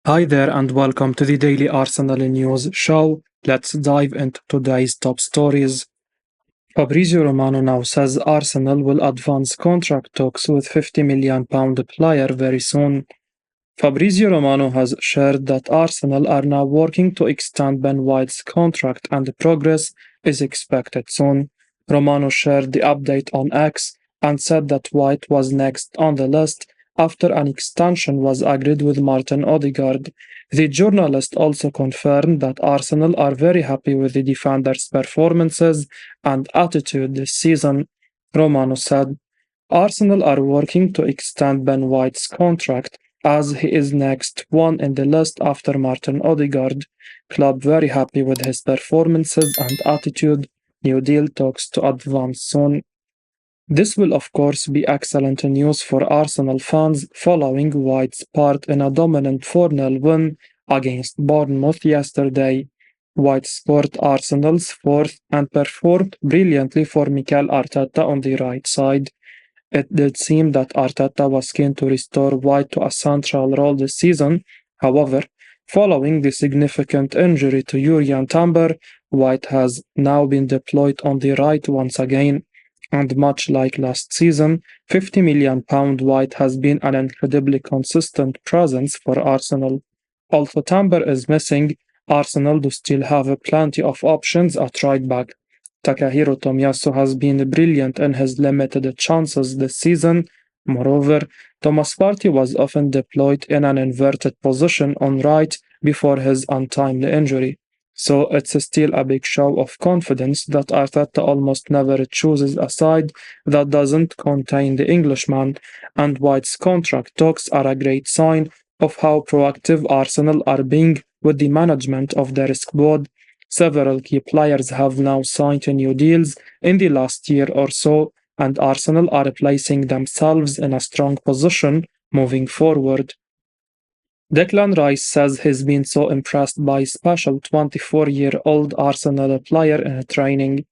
Hi there and welcome to the Daily Arsenal News show. Let's dive into today's top stories. Fabrizio Romano now says Arsenal will advance contract talks with £50 million player very soon. Fabrizio Romano has shared that Arsenal are now working to extend Ben White's contract and progress is expected soon. Romano shared the update on X and said that White was next on the list after an extension was agreed with Martin Odegaard. The journalist also confirmed that Arsenal are very happy with the defender's performances and attitude this season. Romano said, Arsenal are working to extend Ben White's contract as he is next one in the list after Martin Odegaard. Club very happy with his performances and attitude. New deal talks to advance soon. This will of course be excellent news for Arsenal fans following White's part in a dominant 4-0 win against Bournemouth yesterday. White scored Arsenal's fourth and performed brilliantly for Mikel Arteta on the right side. It did seem that Arteta was keen to restore White to a central role this season. However, following the significant injury to Jurriën Timber, White has now been deployed on the right once again. And much like last season, £50 million White has been an incredibly consistent presence for Arsenal. Although Timber is missing, Arsenal do still have plenty of options at right back. Takahiro Tomiyasu has been brilliant in his limited chances this season. Moreover, Thomas Partey was often deployed in an inverted position on right before his untimely injury. So it's still a big show of confidence that Arteta almost never chooses a side that doesn't contain the Englishman, and White's contract talks are a great sign of how proactive Arsenal are being with the management of their squad. Several key players have now signed new deals in the last year or so, and Arsenal are placing themselves in a strong position moving forward. Declan Rice says he's been so impressed by special 24-year-old Arsenal player in training.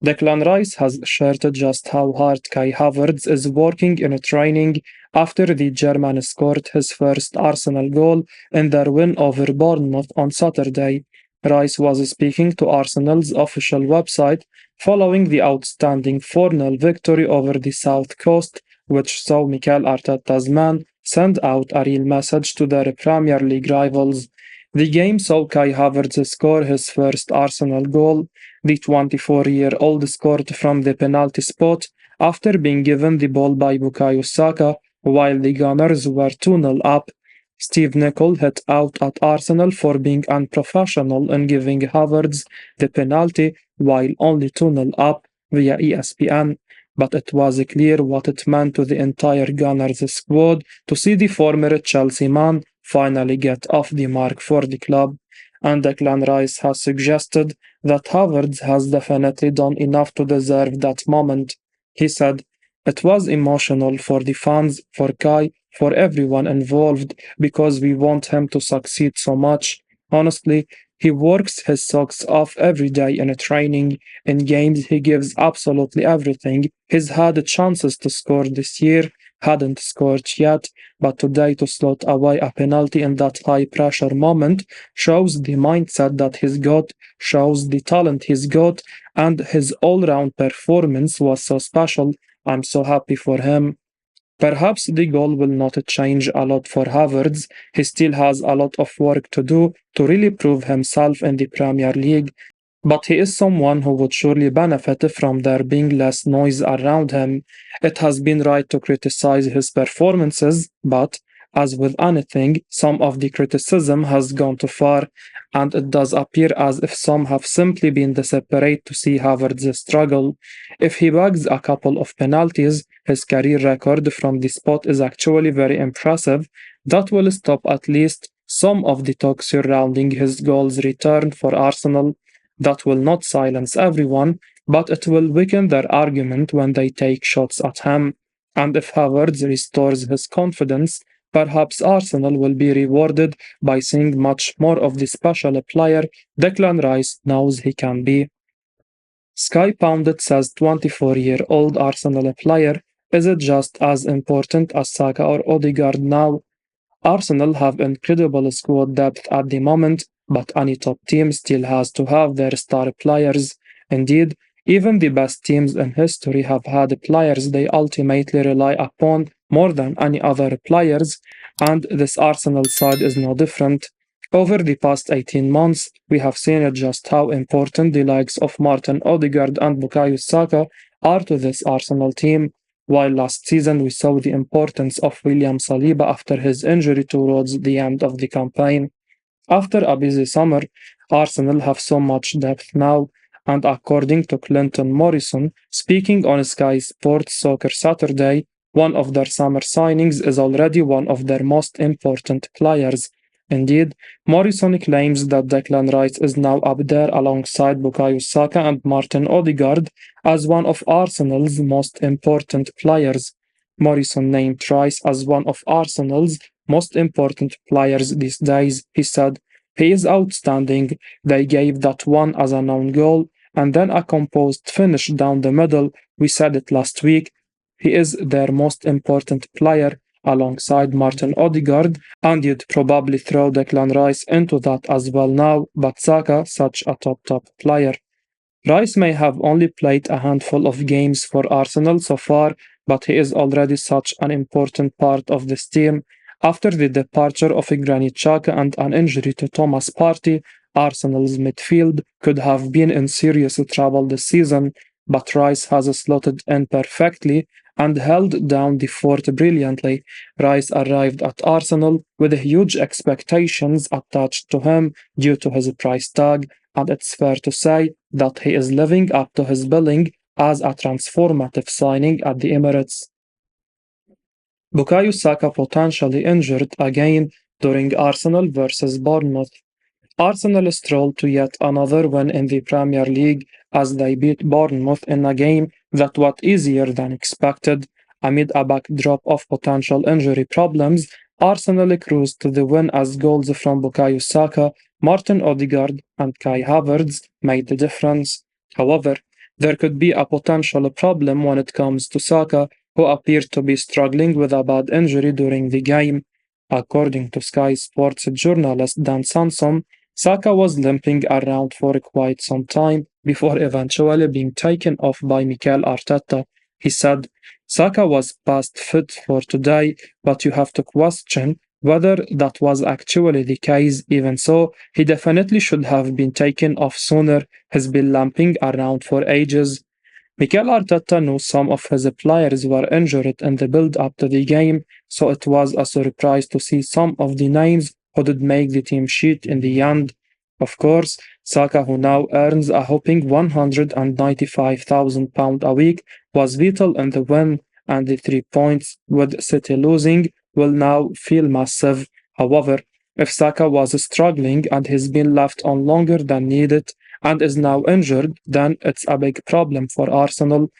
Declan Rice has shared just how hard Kai Havertz is working in training after the German scored his first Arsenal goal in their win over Bournemouth on Saturday. Rice was speaking to Arsenal's official website following the outstanding 4-0 victory over the South Coast, which saw Mikel Arteta's man send out a real message to their Premier League rivals. The game saw Kai Havertz score his first Arsenal goal. The 24-year-old scored from the penalty spot after being given the ball by Bukayo Saka while the Gunners were 2-0 up. Steve Nicol hit out at Arsenal for being unprofessional in giving Havertz the penalty while only 2-0 up via ESPN. But it was clear what it meant to the entire Gunners squad to see the former Chelsea man finally get off the mark for the club. And Declan Rice has suggested that Havertz has definitely done enough to deserve that moment. He said, "It was emotional for the fans, for Kai, for everyone involved, because we want him to succeed so much. Honestly, he works his socks off every day in training. In games, he gives absolutely everything. He's had chances to score this year, hadn't scored yet, but today to slot away a penalty in that high-pressure moment shows the mindset that he's got, shows the talent he's got, and his all-round performance was so special. I'm so happy for him." Perhaps the goal will not change a lot for Havertz. He still has a lot of work to do to really prove himself in the Premier League, but he is someone who would surely benefit from there being less noise around him. It has been right to criticize his performances, but as with anything, some of the criticism has gone too far, and it does appear as if some have simply been desperate to see Havertz struggle. If he bags a couple of penalties, his career record from the spot is actually very impressive. That will stop at least some of the talk surrounding his goals return for Arsenal. That will not silence everyone, but it will weaken their argument when they take shots at him. And if Havertz restores his confidence, perhaps Arsenal will be rewarded by seeing much more of the special player Declan Rice knows he can be. Sky Pundit says 24-year-old Arsenal player is it just as important as Saka or Odegaard now? Arsenal have incredible squad depth at the moment, but any top team still has to have their star players. Indeed, even the best teams in history have had players they ultimately rely upon more than any other players, and this Arsenal side is no different. Over the past 18 months, we have seen just how important the likes of Martin Odegaard and Bukayo Saka are to this Arsenal team. While last season we saw the importance of William Saliba after his injury towards the end of the campaign. After a busy summer, Arsenal have so much depth now, and according to Clinton Morrison, speaking on Sky Sports Soccer Saturday, one of their summer signings is already one of their most important players. Indeed, Morrison claims that Declan Rice is now up there alongside Bukayo Saka and Martin Odegaard as one of Arsenal's most important players. Morrison named Rice as one of Arsenal's most important players these days, he said. He is outstanding. They gave that one as a known goal and then a composed finish down the middle. We said it last week. He is their most important player alongside Martin Odegaard, and you'd probably throw Declan Rice into that as well now, but Saka, such a top player. Rice may have only played a handful of games for Arsenal so far, but he is already such an important part of this team. After the departure of Granit Xhaka and an injury to Thomas Partey, Arsenal's midfield could have been in serious trouble this season, but Rice has slotted in perfectly and held down the fort brilliantly. Rice arrived at Arsenal with huge expectations attached to him due to his price tag, and it's fair to say that he is living up to his billing as a transformative signing at the Emirates. Bukayo Saka potentially injured again during Arsenal versus Bournemouth. Arsenal strolled to yet another win in the Premier League as they beat Bournemouth in a game that was easier than expected. Amid a backdrop of potential injury problems, Arsenal cruised to the win as goals from Bukayo Saka, Martin Odegaard, and Kai Havertz made the difference. However, there could be a potential problem when it comes to Saka, who appeared to be struggling with a bad injury during the game. According to Sky Sports journalist Dan Sansom, Saka was limping around for quite some time before eventually being taken off by Mikel Arteta. He said, Saka was past fit for today, but you have to question whether that was actually the case. Even so, he definitely should have been taken off sooner. He's been limping around for ages. Mikel Arteta knew some of his players were injured in the build-up to the game, so it was a surprise to see some of the names who did make the team sheet in the end. Of course, Saka, who now earns a whopping £195,000 a week, was vital in the win, and the 3 points, with City losing, will now feel massive. However, if Saka was struggling and he's been left on longer than needed, and is now injured, then it's a big problem for Arsenal.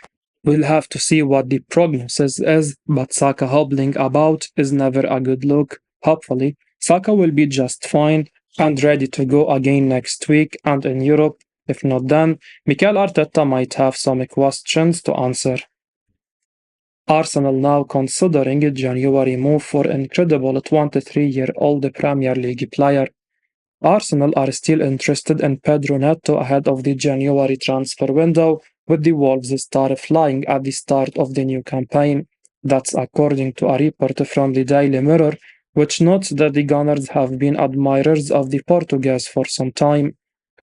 We'll have to see what the prognosis is, but Saka hobbling about is never a good look. Hopefully, Saka will be just fine and ready to go again next week and in Europe. If not then, Mikel Arteta might have some questions to answer. Arsenal now considering a January move for incredible 23-year-old Premier League player. Arsenal are still interested in Pedro Neto ahead of the January transfer window, with the Wolves star flying at the start of the new campaign. That's according to a report from the Daily Mirror, which notes that the Gunners have been admirers of the Portuguese for some time.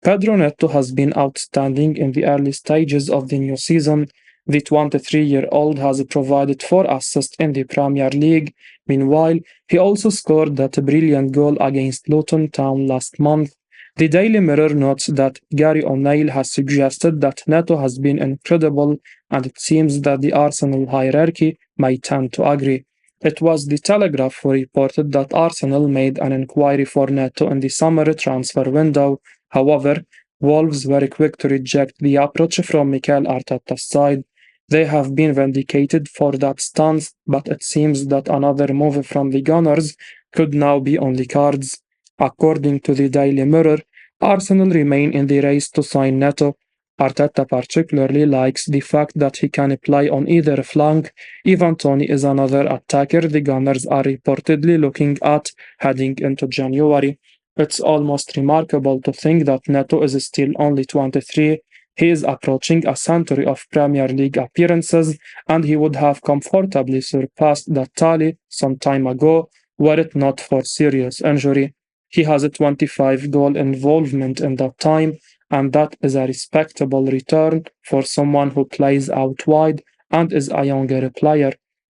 Pedro Neto has been outstanding in the early stages of the new season. The 23-year-old has provided 4 assists in the Premier League. Meanwhile, he also scored that brilliant goal against Luton Town last month. The Daily Mirror notes that Gary O'Neill has suggested that Neto has been incredible, and it seems that the Arsenal hierarchy may tend to agree. It was the Telegraph who reported that Arsenal made an inquiry for Neto in the summer transfer window. However, Wolves were quick to reject the approach from Mikel Arteta's side. They have been vindicated for that stance, but it seems that another move from the Gunners could now be on the cards. According to the Daily Mirror, Arsenal remain in the race to sign Neto, Arteta particularly likes the fact that he can play on either flank. Ivan Toney is another attacker the Gunners are reportedly looking at heading into January. It's almost remarkable to think that Neto is still only 23. He is approaching a century of Premier League appearances, and he would have comfortably surpassed that tally some time ago were it not for serious injury. He has a 25 goal involvement in that time, and that is a respectable return for someone who plays out wide and is a younger player.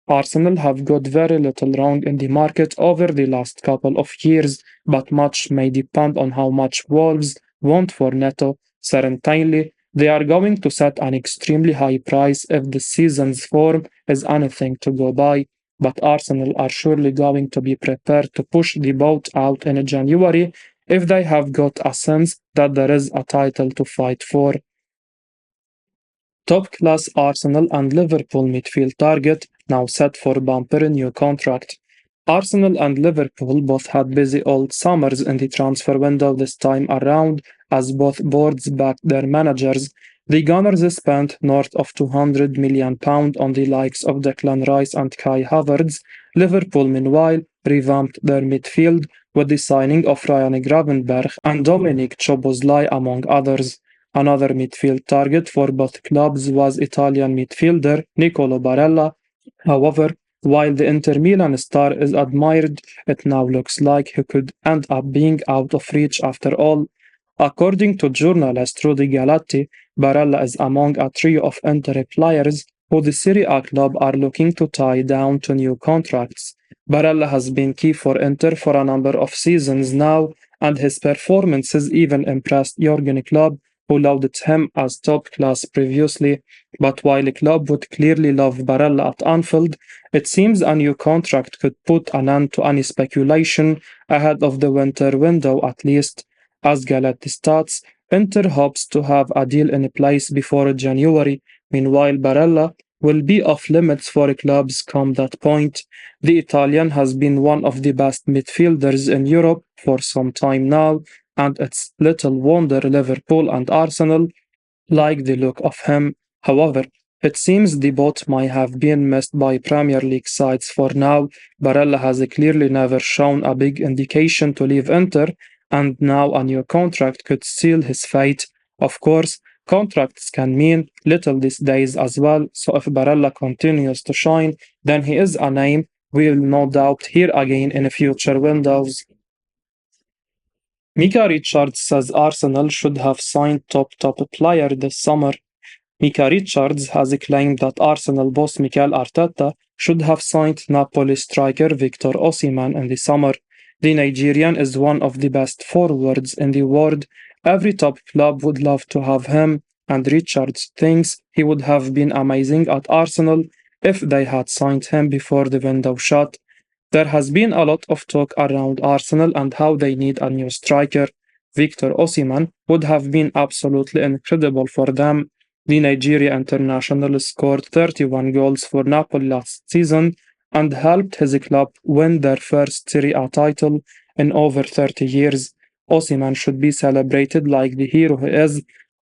Arsenal have got very little wrong in the market over the last couple of years, but much may depend on how much Wolves want for Neto. Certainly, they are going to set an extremely high price if the season's form is anything to go by, but Arsenal are surely going to be prepared to push the boat out in January if they have got a sense that there is a title to fight for. Top class Arsenal and Liverpool midfield target now set for bumper new contract. Arsenal and Liverpool both had busy old summers in the transfer window this time around as both boards backed their managers. The Gunners spent north of £200 million on the likes of Declan Rice and Kai Havertz. Liverpool, meanwhile, revamped their midfield with the signing of Ryan Gravenberch and Dominic Szoboszlai, among others. Another midfield target for both clubs was Italian midfielder Nicolo Barella. However, while the Inter Milan star is admired, it now looks like he could end up being out of reach after all. According to journalist Rudy Galati, Barella is among a trio of Inter players who the Serie A club are looking to tie down to new contracts. Barella has been key for Inter for a number of seasons now, and his performances even impressed Jurgen Klopp, who lauded him as top class previously. But while the club would clearly love Barella at Anfield, it seems a new contract could put an end to any speculation ahead of the winter window at least. As Galati states, Inter hopes to have a deal in place before January. Meanwhile, Barella will be off limits for clubs come that point. The Italian has been one of the best midfielders in Europe for some time now, and it's little wonder Liverpool and Arsenal like the look of him. However, it seems the boat might have been missed by Premier League sides for now. Barella has clearly never shown a big indication to leave Inter, and now a new contract could seal his fate. Of course, contracts can mean little these days as well, so if Barella continues to shine, then he is a name we'll no doubt hear again in future windows. Mika Richards says Arsenal should have signed top player this summer. Mika Richards has claimed that Arsenal boss Mikel Arteta should have signed Napoli striker Victor Osimhen in the summer. The Nigerian is one of the best forwards in the world. Every top club would love to have him, and Richards thinks he would have been amazing at Arsenal if they had signed him before the window shut. There has been a lot of talk around Arsenal and how they need a new striker. Victor Osimhen would have been absolutely incredible for them. The Nigeria international scored 31 goals for Napoli last season and helped his club win their first Serie A title in over 30 years. Osimhen should be celebrated like the hero he is,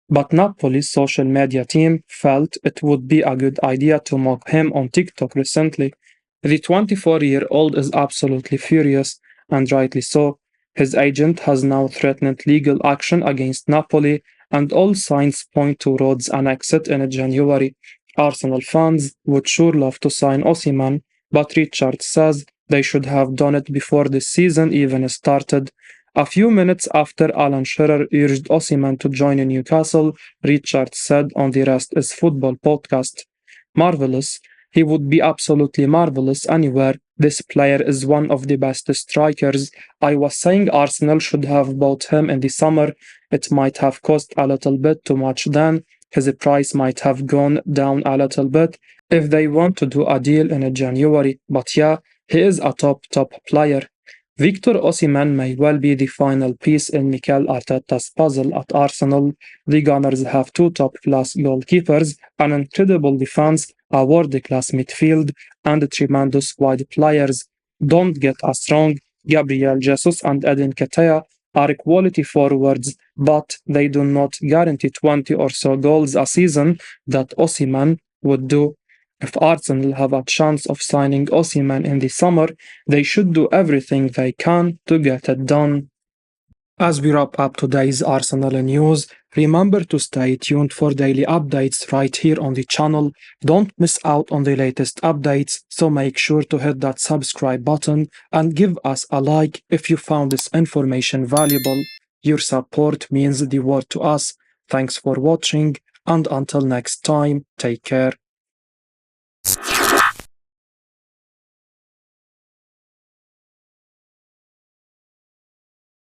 but Napoli's social media team felt it would be a good idea to mock him on TikTok recently. The 24-year-old is absolutely furious, and rightly so. His agent has now threatened legal action against Napoli, and all signs point towards an exit in January. Arsenal fans would sure love to sign Osimhen, but Richard says they should have done it before the season even started. A few minutes after Alan Shearer urged Osimhen to join Newcastle, Richard said on the Rest is Football podcast, "Marvelous. He would be absolutely marvelous anywhere. This player is one of the best strikers. I was saying Arsenal should have bought him in the summer. It might have cost a little bit too much then. His price might have gone down a little bit if they want to do a deal in January. But yeah, he is a top player." Victor Osimhen may well be the final piece in Mikel Arteta's puzzle at Arsenal. The Gunners have two top-class goalkeepers, an incredible defense, a world-class midfield, and tremendous wide players. Don't get us wrong, Gabriel Jesus and Edin Ketia are quality forwards, but they do not guarantee 20 or so goals a season that Osimhen would do. If Arsenal have a chance of signing Osimhen in the summer, they should do everything they can to get it done. As we wrap up today's Arsenal news, remember to stay tuned for daily updates right here on the channel. Don't miss out on the latest updates, so make sure to hit that subscribe button and give us a like if you found this information valuable. Your support means the world to us. Thanks for watching, and until next time, take care.